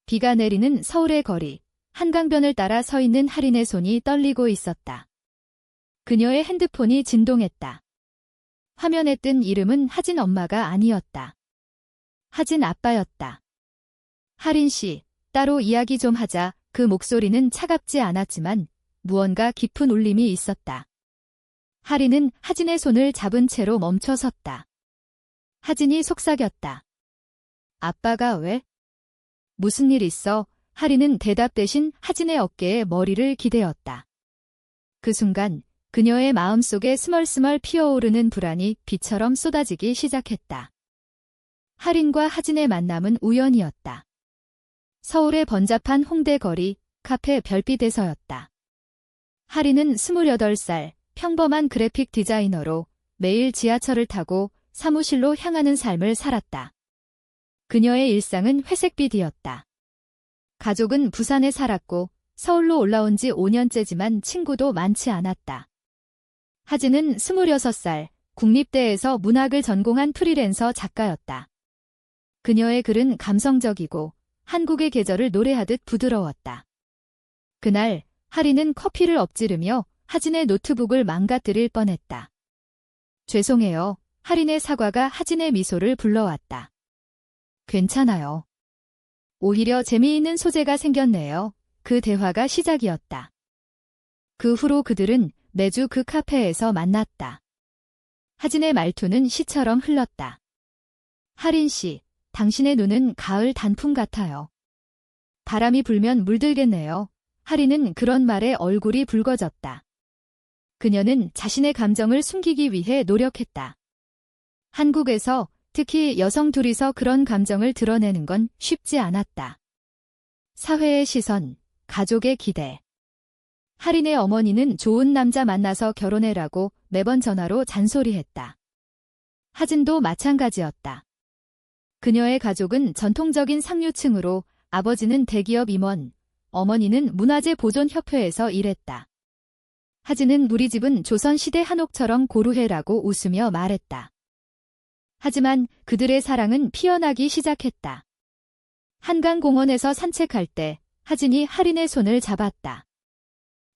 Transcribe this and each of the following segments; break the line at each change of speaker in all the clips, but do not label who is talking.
비가 내리는 서울의 거리, 한강변을 따라 서 있는 하린의 손이 떨리고 있었다. 그녀의 핸드폰이 진동했다. 화면에 뜬 이름은 하진 엄마가 아니었다. 하진 아빠였다. 하린 씨, 따로 이야기 좀 하자. 그 목소리는 차갑지 않았지만 무언가 깊은 울림이 있었다. 하린은 하진의 손을 잡은 채로 멈춰 섰다. 하진이 속삭였다. 아빠가 왜? 무슨 일 있어? 하린은 대답 대신 하진의 어깨에 머리를 기대었다. 그 순간 그녀의 마음속에 스멀스멀 피어오르는 불안이 비처럼 쏟아지기 시작했다. 하린과 하진의 만남은 우연이었다. 서울의 번잡한 홍대 거리, 카페 별빛에서였다. 하린은 28살, 평범한 그래픽 디자이너로 매일 지하철을 타고 사무실로 향하는 삶을 살았다. 그녀의 일상은 회색빛이었다. 가족은 부산에 살았고 서울로 올라온 지 5년째지만 친구도 많지 않았다. 하진은 26살, 국립대에서 문학을 전공한 프리랜서 작가였다. 그녀의 글은 감성적이고 한국의 계절을 노래하듯 부드러웠다. 그날 하린은 커피를 엎지르며 하진의 노트북을 망가뜨릴 뻔했다. 죄송해요. 하린의 사과가 하진의 미소를 불러왔다. 괜찮아요. 오히려 재미있는 소재가 생겼네요. 그 대화가 시작이었다. 그 후로 그들은 매주 그 카페에서 만났다. 하진의 말투는 시처럼 흘렀다. 하린 씨, 당신의 눈은 가을 단풍 같아요. 바람이 불면 물들겠네요. 하린은 그런 말에 얼굴이 붉어졌다. 그녀는 자신의 감정을 숨기기 위해 노력했다. 한국에서 특히 여성 둘이서 그런 감정을 드러내는 건 쉽지 않았다. 사회의 시선, 가족의 기대. 하린의 어머니는 좋은 남자 만나서 결혼해라고 매번 전화로 잔소리했다. 하진도 마찬가지였다. 그녀의 가족은 전통적인 상류층으로 아버지는 대기업 임원, 어머니는 문화재 보존협회에서 일했다. 하진은 우리 집은 조선시대 한옥처럼 고루해라고 웃으며 말했다. 하지만 그들의 사랑은 피어나기 시작했다. 한강공원에서 산책할 때 하진이 하린의 손을 잡았다.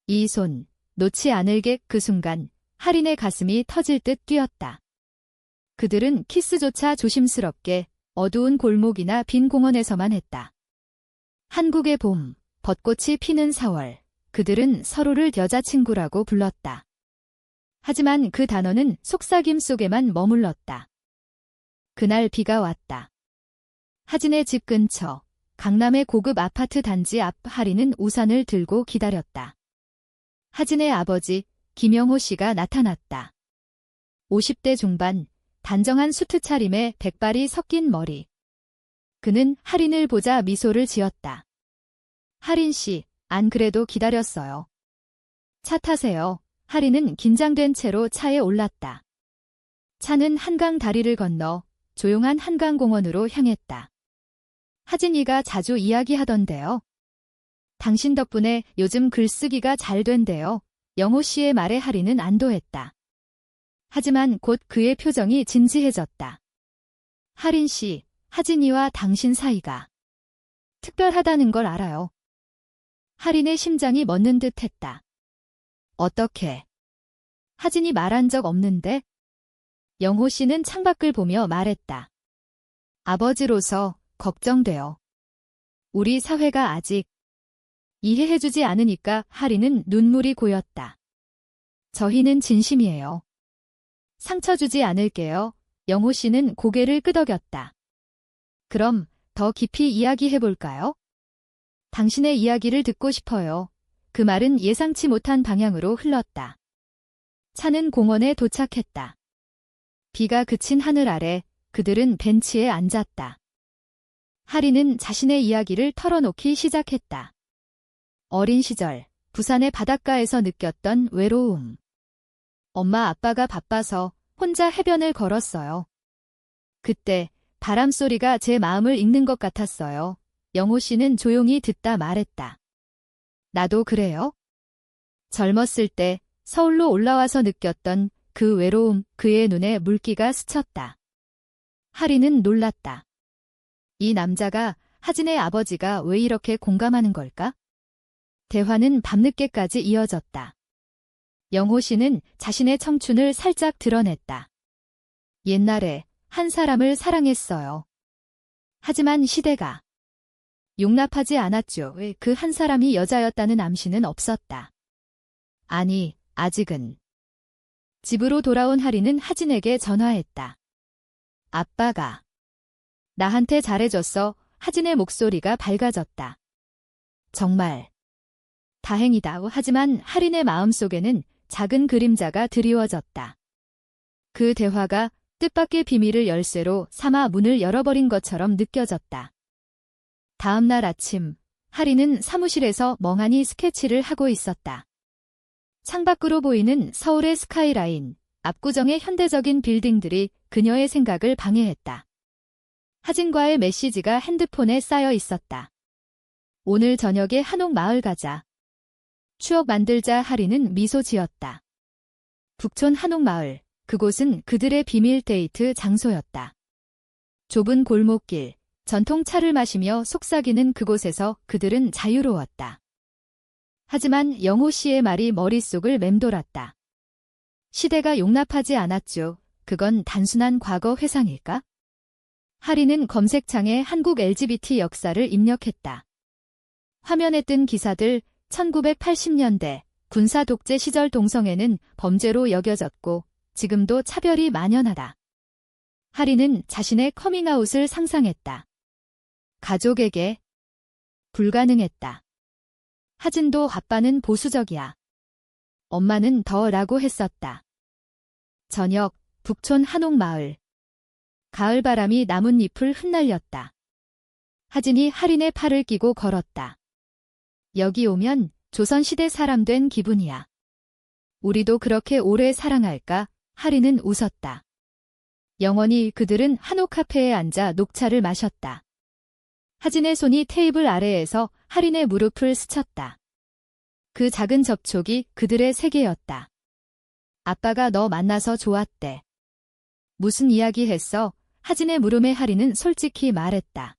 이 손, 놓지 않을게. 그 순간 하린의 가슴이 터질 듯 뛰었다. 그들은 키스조차 조심스럽게 어두운 골목이나 빈 공원에서만 했다. 한국의 봄, 벚꽃이 피는 4월, 그들은 서로를 여자친구라고 불렀다. 하지만 그 단어는 속삭임 속에만 머물렀다. 그날 비가 왔다. 하진의 집 근처, 강남의 고급 아파트 단지 앞 하린은 우산을 들고 기다렸다. 하진의 아버지, 김영호 씨가 나타났다. 50대 중반, 단정한 수트 차림에 백발이 섞인 머리. 그는 하린을 보자 미소를 지었다. 하린 씨, 안 그래도 기다렸어요. 차 타세요. 하린은 긴장된 채로 차에 올랐다. 차는 한강 다리를 건너 조용한 한강공원으로 향했다. 하진이가 자주 이야기하던데요. 당신 덕분에 요즘 글쓰기가 잘 된대요. 영호 씨의 말에 하린은 안도했다. 하지만 곧 그의 표정이 진지해졌다. 하린 씨, 하진이와 당신 사이가 특별하다는 걸 알아요. 하린의 심장이 멎는 듯 했다. 어떻게? 하진이 말한 적 없는데? 영호 씨는 창밖을 보며 말했다. 아버지로서 걱정돼요. 우리 사회가 아직 이해해주지 않으니까. 하린은 눈물이 고였다. 저희는 진심이에요. 상처 주지 않을게요. 영호 씨는 고개를 끄덕였다. 그럼 더 깊이 이야기해볼까요? 당신의 이야기를 듣고 싶어요. 그 말은 예상치 못한 방향으로 흘렀다. 차는 공원에 도착했다. 비가 그친 하늘 아래 그들은 벤치에 앉았다. 하린은 자신의 이야기를 털어놓기 시작했다. 어린 시절, 부산의 바닷가에서 느꼈던 외로움. 엄마 아빠가 바빠서 혼자 해변을 걸었어요. 그때 바람소리가 제 마음을 읽는 것 같았어요. 영호 씨는 조용히 듣다 말했다. 나도 그래요? 젊었을 때 서울로 올라와서 느꼈던 그 외로움, 그의 눈에 물기가 스쳤다. 하린은 놀랐다. 이 남자가 하진의 아버지가 왜 이렇게 공감하는 걸까? 대화는 밤늦게까지 이어졌다. 영호 씨는 자신의 청춘을 살짝 드러냈다. 옛날에 한 사람을 사랑했어요. 하지만 시대가 용납하지 않았죠. 왜 그 한 사람이 여자였다는 암시는 없었다. 아니, 아직은. 집으로 돌아온 하리는 하진에게 전화했다. 아빠가 나한테 잘해줬어. 하진의 목소리가 밝아졌다. 정말 다행이다. 하지만 하린의 마음속에는 작은 그림자가 드리워졌다. 그 대화가 뜻밖의 비밀을 열쇠로 삼아 문을 열어버린 것처럼 느껴졌다. 다음 날 아침, 하린은 사무실에서 멍하니 스케치를 하고 있었다. 창밖으로 보이는 서울의 스카이라인, 압구정의 현대적인 빌딩들이 그녀의 생각을 방해했다. 하진과의 메시지가 핸드폰에 쌓여 있었다. 오늘 저녁에 한옥 마을 가자. 추억 만들자. 하린은 미소 지었다. 북촌 한옥 마을, 그곳은 그들의 비밀 데이트 장소였다. 좁은 골목길, 전통차를 마시며 속삭이는 그곳에서 그들은 자유로웠다. 하지만 영호 씨의 말이 머릿속을 맴돌았다. 시대가 용납하지 않았죠. 그건 단순한 과거 회상일까? 하린은 검색창에 한국 LGBT 역사를 입력했다. 화면에 뜬 기사들, 1980년대 군사 독재 시절 동성애는 범죄로 여겨졌고 지금도 차별이 만연하다. 하린은 자신의 커밍아웃을 상상했다. 가족에게 불가능했다. 하진도 아빠는 보수적이야. 엄마는 더라고 했었다. 저녁, 북촌 한옥마을. 가을바람이 나뭇잎을 흩날렸다. 하진이 하린의 팔을 끼고 걸었다. 여기 오면 조선시대 사람 된 기분이야. 우리도 그렇게 오래 사랑할까? 하린은 웃었다. 영원히. 그들은 한옥 카페에 앉아 녹차를 마셨다. 하진의 손이 테이블 아래에서 하린의 무릎을 스쳤다. 그 작은 접촉이 그들의 세계였다. 아빠가 너 만나서 좋았대. 무슨 이야기 했어? 하진의 물음에 하린은 솔직히 말했다.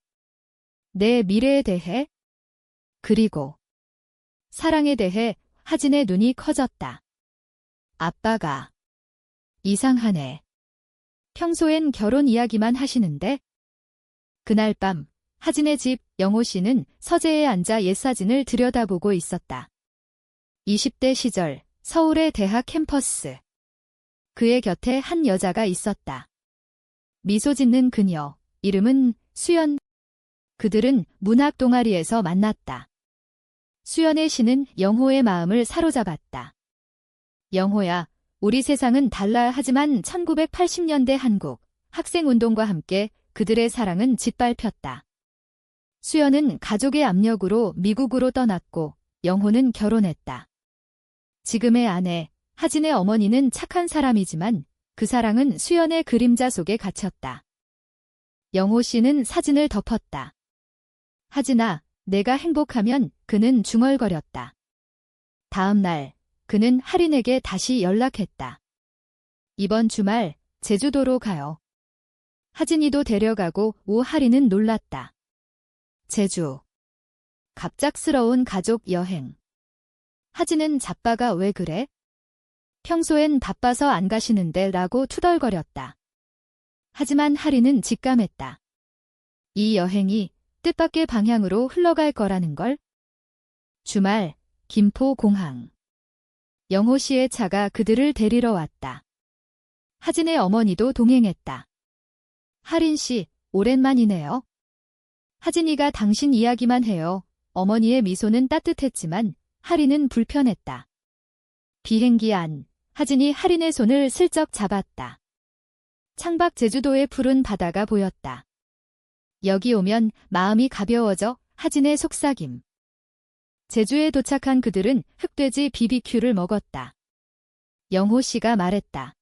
내 미래에 대해? 그리고 사랑에 대해. 하진의 눈이 커졌다. 아빠가 이상하네. 평소엔 결혼 이야기만 하시는데? 그날 밤 하진의 집, 영호 씨는 서재에 앉아 옛사진을 들여다보고 있었다. 20대 시절 서울의 대학 캠퍼스. 그의 곁에 한 여자가 있었다. 미소 짓는 그녀, 이름은 수연. 그들은 문학 동아리에서 만났다. 수연의 시는 영호의 마음을 사로잡았다. 영호야, 우리 세상은 달라. 하지만 1980년대 한국 학생운동과 함께 그들의 사랑은 짓밟혔다. 수연은 가족의 압력으로 미국으로 떠났고 영호는 결혼했다. 지금의 아내, 하진의 어머니는 착한 사람이지만 그 사랑은 수연의 그림자 속에 갇혔다. 영호 씨는 사진을 덮었다. 하진아, 내가 행복하면. 그는 중얼거렸다. 다음 날 그는 하린에게 다시 연락했다. 이번 주말 제주도로 가요. 하진이도 데려가고. 오. 하린은 놀랐다. 제주. 갑작스러운 가족 여행. 하진은 자빠가 왜 그래? 평소엔 바빠서 안 가시는데 라고 투덜거렸다. 하지만 하린은 직감했다. 이 여행이 뜻밖의 방향으로 흘러갈 거라는 걸. 주말, 김포공항. 영호 씨의 차가 그들을 데리러 왔다. 하진의 어머니도 동행했다. 하린 씨, 오랜만이네요. 하진이가 당신 이야기만 해요. 어머니의 미소는 따뜻했지만 하린은 불편했다. 비행기 안, 하진이 하린의 손을 슬쩍 잡았다. 창밖 제주도의 푸른 바다가 보였다. 여기 오면 마음이 가벼워져. 하진의 속삭임. 제주에 도착한 그들은 흑돼지 BBQ를 먹었다. 영호 씨가 말했다.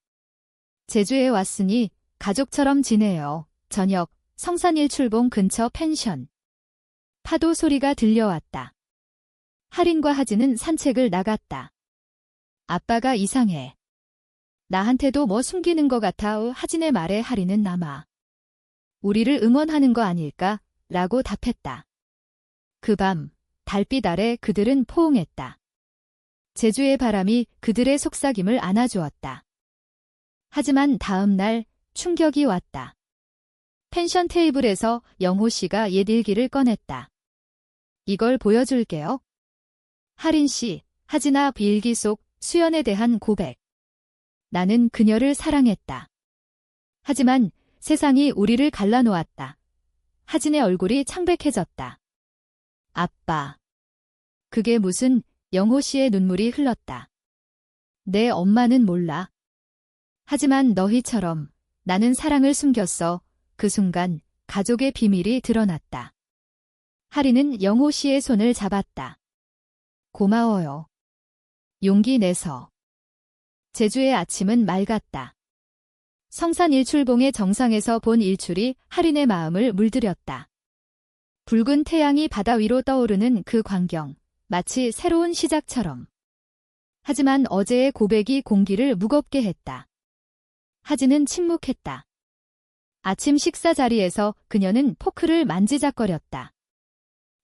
제주에 왔으니 가족처럼 지내요. 저녁, 성산일출봉 근처 펜션. 파도 소리가 들려왔다. 하린과 하진은 산책을 나갔다. 아빠가 이상해. 나한테도 뭐 숨기는 것 같아. 하진의 말에 하린은 남아. 우리를 응원하는 거 아닐까? 라고 답했다. 그 밤, 달빛 아래 그들은 포옹했다. 제주의 바람이 그들의 속삭임을 안아주었다. 하지만 다음 날 충격이 왔다. 펜션 테이블에서 영호 씨가 옛 일기를 꺼냈다. 이걸 보여줄게요. 하린 씨, 하진아 일기 속 수연에 대한 고백. 나는 그녀를 사랑했다. 하지만 세상이 우리를 갈라놓았다. 하진의 얼굴이 창백해졌다. 아빠. 그게 무슨, 영호 씨의 눈물이 흘렀다. 내 엄마는 몰라. 하지만 너희처럼 나는 사랑을 숨겼어. 그 순간 가족의 비밀이 드러났다. 하리는 영호 씨의 손을 잡았다. 고마워요. 용기 내서. 제주의 아침은 맑았다. 성산 일출봉의 정상에서 본 일출이 하린의 마음을 물들였다. 붉은 태양이 바다 위로 떠오르는 그 광경, 마치 새로운 시작처럼. 하지만 어제의 고백이 공기를 무겁게 했다. 하진은 침묵했다. 아침 식사 자리에서 그녀는 포크를 만지작거렸다.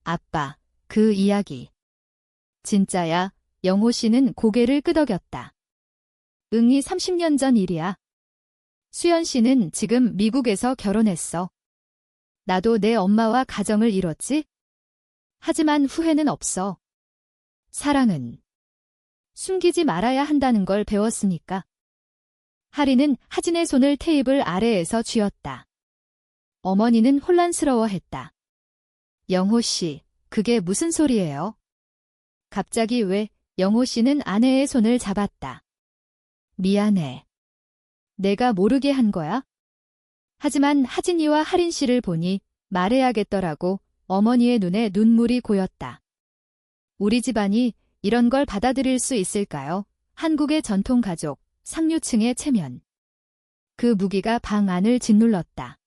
아빠, 그 이야기. 진짜야. 영호 씨는 고개를 끄덕였다. 응이 30년 전 일이야. 수연 씨는 지금 미국에서 결혼했어. 나도 내 엄마와 가정을 이뤘지? 하지만 후회는 없어. 사랑은 숨기지 말아야 한다는 걸 배웠으니까. 하리는 하진의 손을 테이블 아래에서 쥐었다. 어머니는 혼란스러워했다. 영호 씨, 그게 무슨 소리예요? 갑자기 왜? 영호 씨는 아내의 손을 잡았다. 미안해. 내가 모르게 한 거야? 하지만 하진이와 하린 씨를 보니 말해야겠더라고. 어머니의 눈에 눈물이 고였다. 우리 집안이 이런 걸 받아들일 수 있을까요? 한국의 전통 가족, 상류층의 체면. 그 무기가 방 안을 짓눌렀다.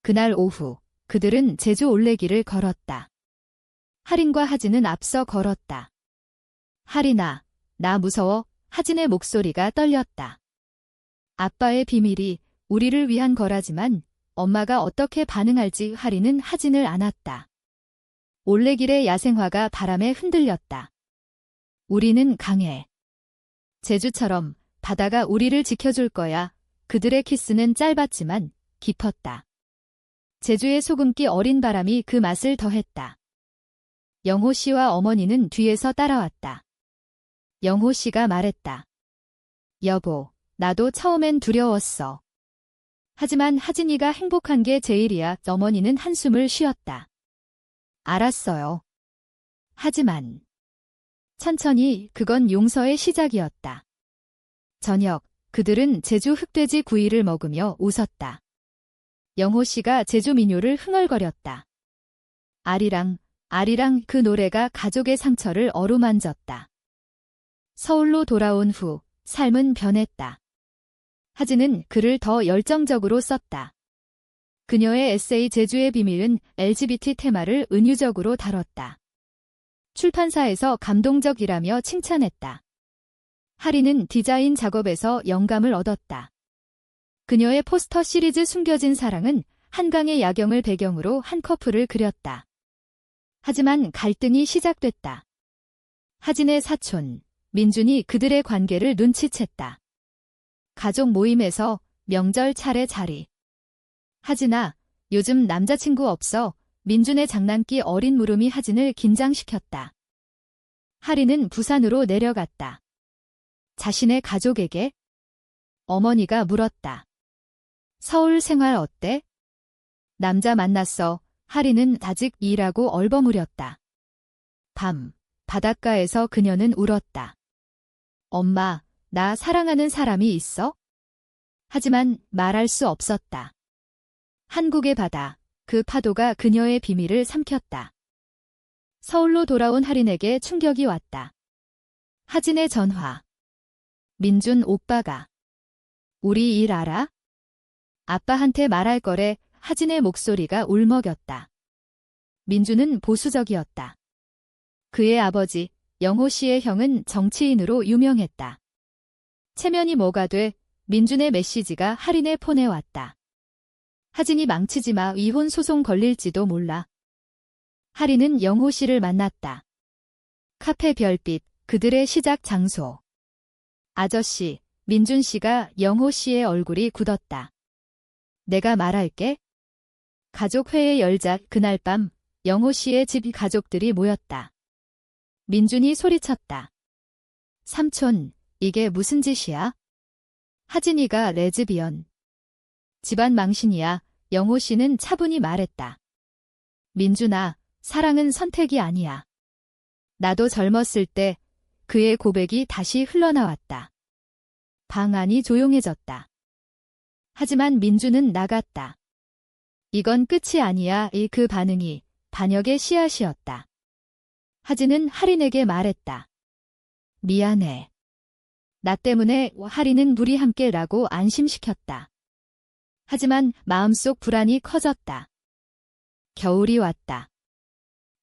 그날 오후, 그들은 제주 올레길을 걸었다. 하린과 하진은 앞서 걸었다. 하린아, 나 무서워. 하진의 목소리가 떨렸다. 아빠의 비밀이 우리를 위한 거라지만 엄마가 어떻게 반응할지 하린은 하진을 안았다. 올레길의 야생화가 바람에 흔들렸다. 우리는 강해. 제주처럼 바다가 우리를 지켜줄 거야. 그들의 키스는 짧았지만 깊었다. 제주의 소금기 어린 바람이 그 맛을 더했다. 영호 씨와 어머니는 뒤에서 따라왔다. 영호 씨가 말했다. 여보, 나도 처음엔 두려웠어. 하지만 하진이가 행복한 게 제일이야. 어머니는 한숨을 쉬었다. 알았어요. 하지만 천천히 그건 용서의 시작이었다. 저녁, 그들은 제주 흑돼지 구이를 먹으며 웃었다. 영호 씨가 제주 민요를 흥얼거렸다. 아리랑, 아리랑 그 노래가 가족의 상처를 어루만졌다. 서울로 돌아온 후 삶은 변했다. 하진은 글을 더 열정적으로 썼다. 그녀의 에세이 제주의 비밀은 LGBT 테마를 은유적으로 다뤘다. 출판사에서 감동적이라며 칭찬했다. 하리는 디자인 작업에서 영감을 얻었다. 그녀의 포스터 시리즈 숨겨진 사랑은 한강의 야경을 배경으로 한 커플을 그렸다. 하지만 갈등이 시작됐다. 하진의 사촌, 민준이 그들의 관계를 눈치챘다. 가족 모임에서 명절 차례자리. 하진아, 요즘 남자친구 없어. 민준의 장난기 어린 물음이 하진을 긴장시켰다. 하리는 부산으로 내려갔다. 자신의 가족에게? 어머니가 물었다. 서울 생활 어때? 남자 만났어. 하리는 아직 일하고 얼버무렸다. 밤, 바닷가에서 그녀는 울었다. 엄마, 나 사랑하는 사람이 있어? 하지만 말할 수 없었다. 한국의 바다, 그 파도가 그녀의 비밀을 삼켰다. 서울로 돌아온 하린에게 충격이 왔다. 하진의 전화. 민준 오빠가. 우리 일 알아? 아빠한테 말할 거래. 하진의 목소리가 울먹였다. 민준은 보수적이었다. 그의 아버지, 영호 씨의 형은 정치인으로 유명했다. 체면이 뭐가 돼? 민준의 메시지가 하린의 폰에 왔다. 하진이 망치지 마. 이혼 소송 걸릴지도 몰라. 하리는 영호 씨를 만났다. 카페 별빛, 그들의 시작 장소. 아저씨, 민준 씨가 영호 씨의 얼굴이 굳었다. 내가 말할게. 가족회의 열자. 그날 밤 영호 씨의 집 가족들이 모였다. 민준이 소리쳤다. 삼촌, 이게 무슨 짓이야? 하진이가 레즈비언. 집안 망신이야. 영호 씨는 차분히 말했다. 민준아, 사랑은 선택이 아니야. 나도 젊었을 때 그의 고백이 다시 흘러나왔다. 방 안이 조용해졌다. 하지만 민준은 나갔다. 이건 끝이 아니야. 그 반응이 반역의 씨앗이었다. 하진은 하린에게 말했다. 미안해. 나 때문에 하린은 둘이 함께라고 안심시켰다. 하지만 마음속 불안이 커졌다. 겨울이 왔다.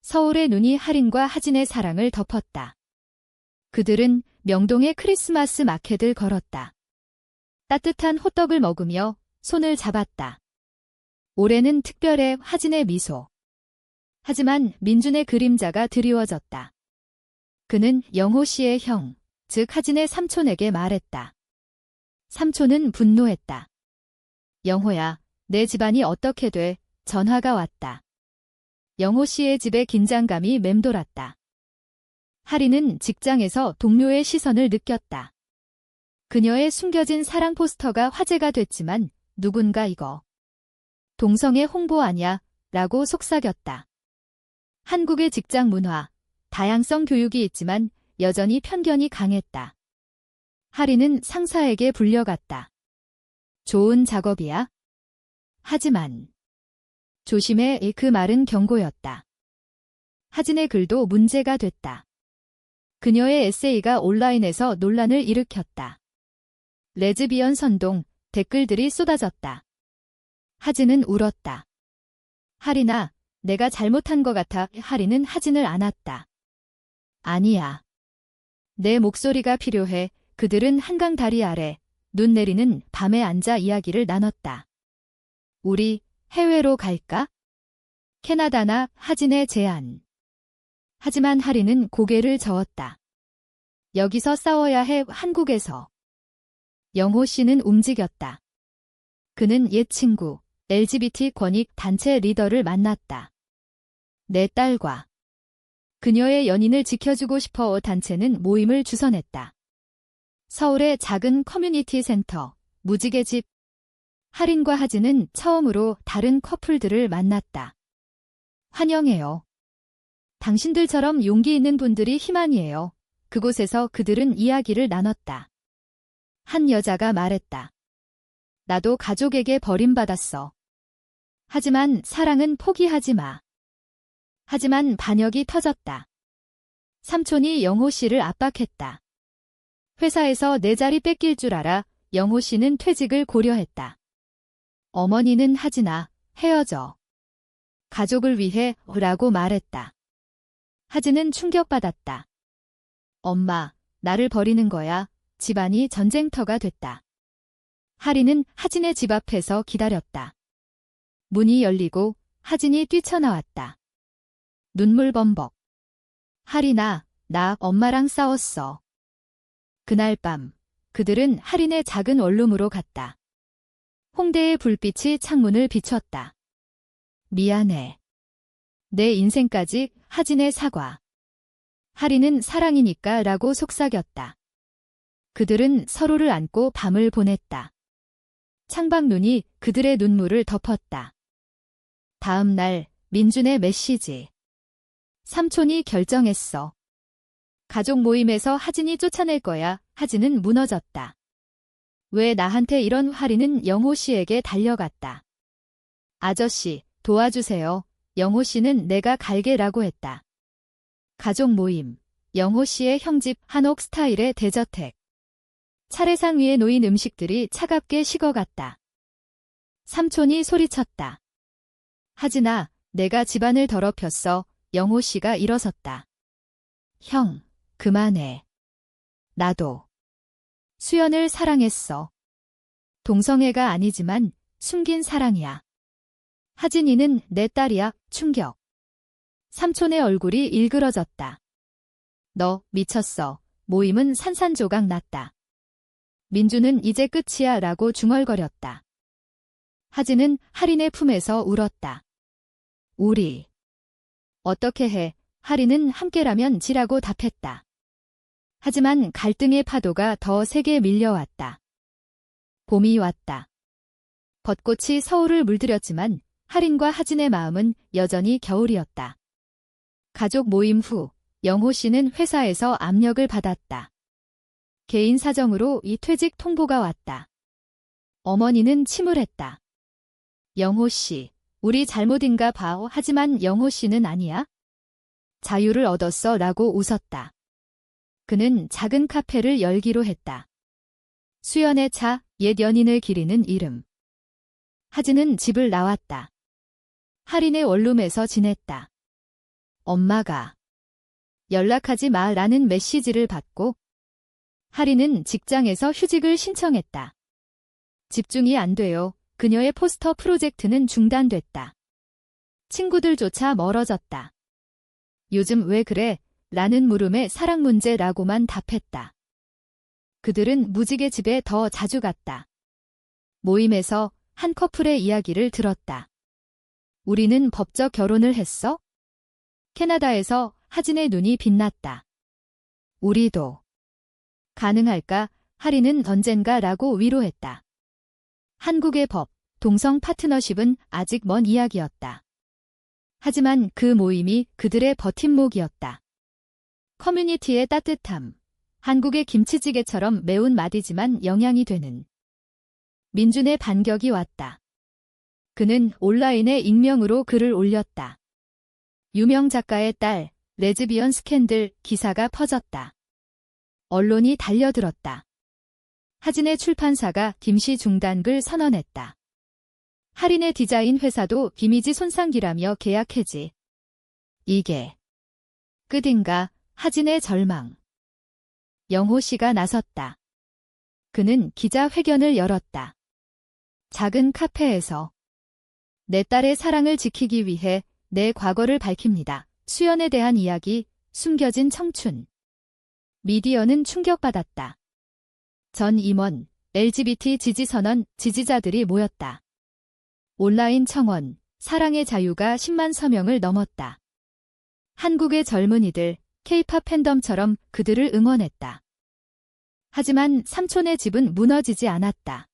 서울의 눈이 하린과 하진의 사랑을 덮었다. 그들은 명동의 크리스마스 마켓을 걸었다. 따뜻한 호떡을 먹으며 손을 잡았다. 올해는 특별해. 하진의 미소. 하지만 민준의 그림자가 드리워졌다. 그는 영호 씨의 형, 즉 하진의 삼촌에게 말했다. 삼촌은 분노했다. 영호야, 내 집안이 어떻게 돼? 전화가 왔다. 영호 씨의 집에 긴장감이 맴돌았다. 하리는 직장에서 동료의 시선을 느꼈다. 그녀의 숨겨진 사랑 포스터가 화제가 됐지만 누군가 이거 동성애 홍보 아냐? 라고 속삭였다. 한국의 직장 문화, 다양성 교육이 있지만 여전히 편견이 강했다. 하리는 상사에게 불려갔다. 좋은 작업이야? 하지만 조심해. 그 말은 경고였다. 하진의 글도 문제가 됐다. 그녀의 에세이가 온라인에서 논란을 일으켰다. 레즈비언 선동, 댓글들이 쏟아졌다. 하진은 울었다. 하리나, 내가 잘못한 것 같아. 하리는 하진을 안았다. 아니야. 내 목소리가 필요해. 그들은 한강 다리 아래 눈 내리는 밤에 앉아 이야기를 나눴다. 우리 해외로 갈까? 캐나다나. 하진의 제안. 하지만 하리는 고개를 저었다. 여기서 싸워야 해. 한국에서. 영호 씨는 움직였다. 그는 옛 친구, LGBT 권익 단체 리더를 만났다. 내 딸과 그녀의 연인을 지켜주고 싶어. 단체는 모임을 주선했다. 서울의 작은 커뮤니티 센터, 무지개 집. 하린과 하진은 처음으로 다른 커플들을 만났다. 환영해요. 당신들처럼 용기 있는 분들이 희망이에요. 그곳에서 그들은 이야기를 나눴다. 한 여자가 말했다. 나도 가족에게 버림받았어. 하지만 사랑은 포기하지 마. 하지만 반역이 터졌다. 삼촌이 영호 씨를 압박했다. 회사에서 내 자리 뺏길 줄 알아. 영호 씨는 퇴직을 고려했다. 어머니는 하진아, 헤어져. 가족을 위해 라고 말했다. 하진은 충격받았다. 엄마, 나를 버리는 거야. 집안이 전쟁터가 됐다. 하리는 하진의 집 앞에서 기다렸다. 문이 열리고 하진이 뛰쳐나왔다. 눈물 범벅. 하리나, 나 엄마랑 싸웠어. 그날 밤, 그들은 하린의 작은 원룸으로 갔다. 홍대의 불빛이 창문을 비췄다. 미안해. 내 인생까지. 하진의 사과. 하리는 사랑이니까 라고 속삭였다. 그들은 서로를 안고 밤을 보냈다. 창밖눈이 그들의 눈물을 덮었다. 다음 날 민준의 메시지. 삼촌이 결정했어. 가족 모임에서 하진이 쫓아낼 거야. 하진은 무너졌다. 왜 나한테 이런? 하리는 영호 씨에게 달려갔다. 아저씨, 도와주세요. 영호 씨는 내가 갈게라고 했다. 가족 모임. 영호 씨의 형집 한옥 스타일의 대저택. 차례상 위에 놓인 음식들이 차갑게 식어갔다. 삼촌이 소리쳤다. 하진아, 내가 집안을 더럽혔어. 영호 씨가 일어섰다. 형, 그만해. 나도 수연을 사랑했어. 동성애가 아니지만 숨긴 사랑이야. 하진이는 내 딸이야. 충격. 삼촌의 얼굴이 일그러졌다. 너 미쳤어. 모임은 산산조각 났다. 민주는 이제 끝이야 라고 중얼거렸다. 하진은 할인의 품에서 울었다. 우리 어떻게 해? 할인은 함께라면 지라고 답했다. 하지만 갈등의 파도가 더 세게 밀려왔다. 봄이 왔다. 벚꽃이 서울을 물들였지만 할인과 하진의 마음은 여전히 겨울이었다. 가족 모임 후 영호 씨는 회사에서 압력을 받았다. 개인 사정으로 이 퇴직 통보가 왔다. 어머니는 침울했다. 영호 씨, 우리 잘못인가 봐. 하지만 영호 씨는 아니야. 자유를 얻었어 라고 웃었다. 그는 작은 카페를 열기로 했다. 수연의 차, 옛 연인을 기리는 이름. 하진은 집을 나왔다. 할인의 원룸에서 지냈다. 엄마가 연락하지 마 라는 메시지를 받고 할인은 직장에서 휴직을 신청했다. 집중이 안 돼요. 그녀의 포스터 프로젝트는 중단됐다. 친구들조차 멀어졌다. 요즘 왜 그래? 라는 물음에 사랑 문제라고만 답했다. 그들은 무지개 집에 더 자주 갔다. 모임에서 한 커플의 이야기를 들었다. 우리는 법적 결혼을 했어? 캐나다에서 하진의 눈이 빛났다. 우리도. 가능할까? 할인은 언젠가 라고 위로했다. 한국의 법, 동성 파트너십은 아직 먼 이야기였다. 하지만 그 모임이 그들의 버팀목이었다. 커뮤니티의 따뜻함, 한국의 김치찌개처럼 매운 맛이지만 영양이 되는. 민준의 반격이 왔다. 그는 온라인에 익명으로 글을 올렸다. 유명 작가의 딸, 레즈비언 스캔들 기사가 퍼졌다. 언론이 달려들었다. 하진의 출판사가 김씨 중단글 선언했다. 할인의 디자인 회사도 이미지 손상기라며 계약 해지. 이게 끝인가? 하진의 절망. 영호 씨가 나섰다. 그는 기자회견을 열었다. 작은 카페에서 내 딸의 사랑을 지키기 위해 내 과거를 밝힙니다. 수연에 대한 이야기, 숨겨진 청춘. 미디어는 충격받았다. 전 임원, LGBT 지지선언 지지자들이 모였다. 온라인 청원, 사랑의 자유가 10만 서명을 넘었다. 한국의 젊은이들, K-팝 팬덤처럼 그들을 응원했다. 하지만 삼촌의 집은 무너지지 않았다.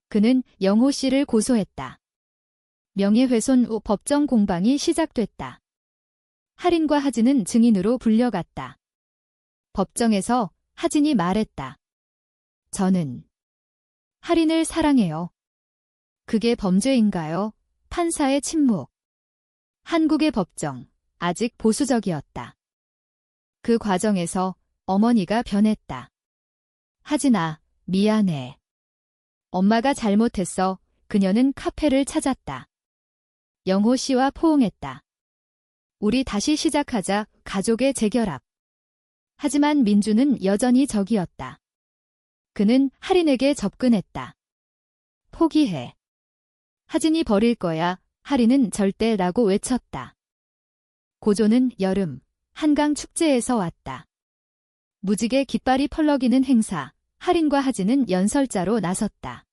그는 영호 씨를 고소했다. 명예훼손 후 법정 공방이 시작됐다. 할인과 하진은 증인으로 불려갔다. 법정에서 하진이 말했다. 저는 할인을 사랑해요. 그게 범죄인가요? 판사의 침묵. 한국의 법정, 아직 보수적이었다. 그 과정에서 어머니가 변했다. 하진아, 미안해. 엄마가 잘못했어. 그녀는 카페를 찾았다. 영호 씨와 포옹했다. 우리 다시 시작하자. 가족의 재결합. 하지만 민주는 여전히 적이었다. 그는 할인에게 접근했다. 포기해. 하진이 버릴 거야. 할인은 절대라고 외쳤다. 고조는 여름, 한강 축제에서 왔다. 무지개 깃발이 펄럭이는 행사, 할인과 하진은 연설자로 나섰다.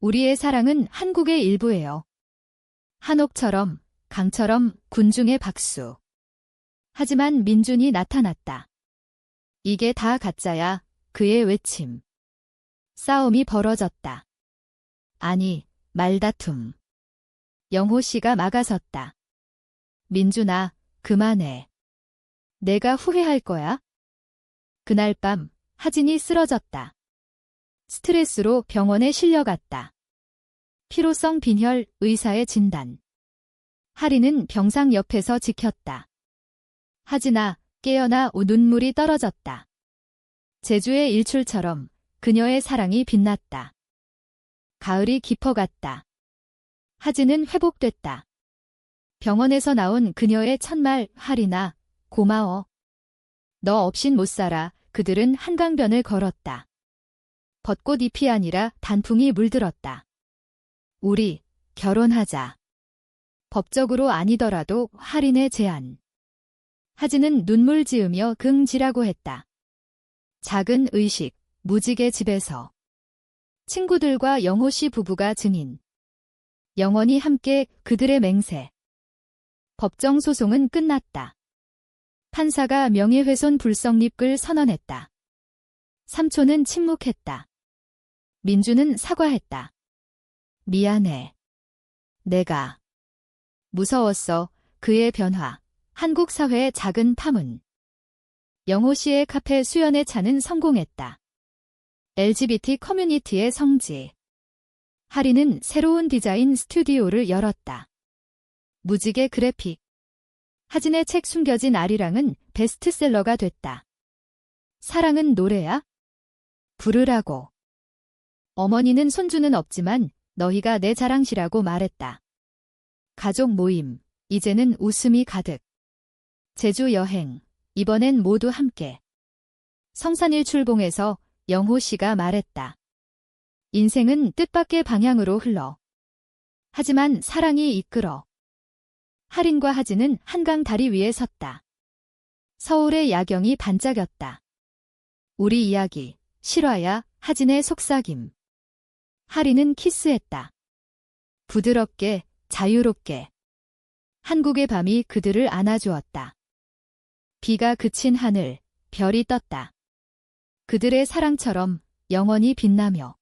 우리의 사랑은 한국의 일부예요. 한옥처럼, 강처럼 군중의 박수. 하지만 민준이 나타났다. 이게 다 가짜야. 그의 외침. 싸움이 벌어졌다. 아니, 말다툼. 영호 씨가 막아섰다. 민준아, 그만해. 내가 후회할 거야. 그날 밤, 하진이 쓰러졌다. 스트레스로 병원에 실려갔다. 피로성 빈혈, 의사의 진단. 할인은 병상 옆에서 지켰다. 하진아, 깨어나. 눈물이 떨어졌다. 제주의 일출처럼 그녀의 사랑이 빛났다. 가을이 깊어갔다. 하진은 회복됐다. 병원에서 나온 그녀의 첫말, 할인아, 고마워. 너 없인 못 살아. 그들은 한강변을 걸었다. 벚꽃 잎이 아니라 단풍이 물들었다. 우리 결혼하자. 법적으로 아니더라도 할인의 제안. 하진은 눈물 지으며 긍지라고 했다. 작은 의식, 무지개 집에서. 친구들과 영호 씨 부부가 증인. 영원히 함께 그들의 맹세. 법정 소송은 끝났다. 판사가 명예훼손 불성립을 선언했다. 삼촌은 침묵했다. 민주는 사과했다. 미안해. 내가 무서웠어. 그의 변화. 한국 사회의 작은 파문. 영호 씨의 카페 수연의 차는 성공했다. LGBT 커뮤니티의 성지. 하리는 새로운 디자인 스튜디오를 열었다. 무지개 그래픽. 하진의 책 숨겨진 아리랑은 베스트셀러가 됐다. 사랑은 노래야? 부르라고. 어머니는 손주는 없지만 너희가 내 자랑시라고 말했다. 가족 모임. 이제는 웃음이 가득. 제주 여행. 이번엔 모두 함께. 성산일 출봉에서 영호 씨가 말했다. 인생은 뜻밖의 방향으로 흘러. 하지만 사랑이 이끌어. 하린과 하진은 한강 다리 위에 섰다. 서울의 야경이 반짝였다. 우리 이야기, 실화야. 하진의 속삭임. 하린은 키스했다. 부드럽게, 자유롭게. 한국의 밤이 그들을 안아주었다. 비가 그친 하늘, 별이 떴다. 그들의 사랑처럼 영원히 빛나며.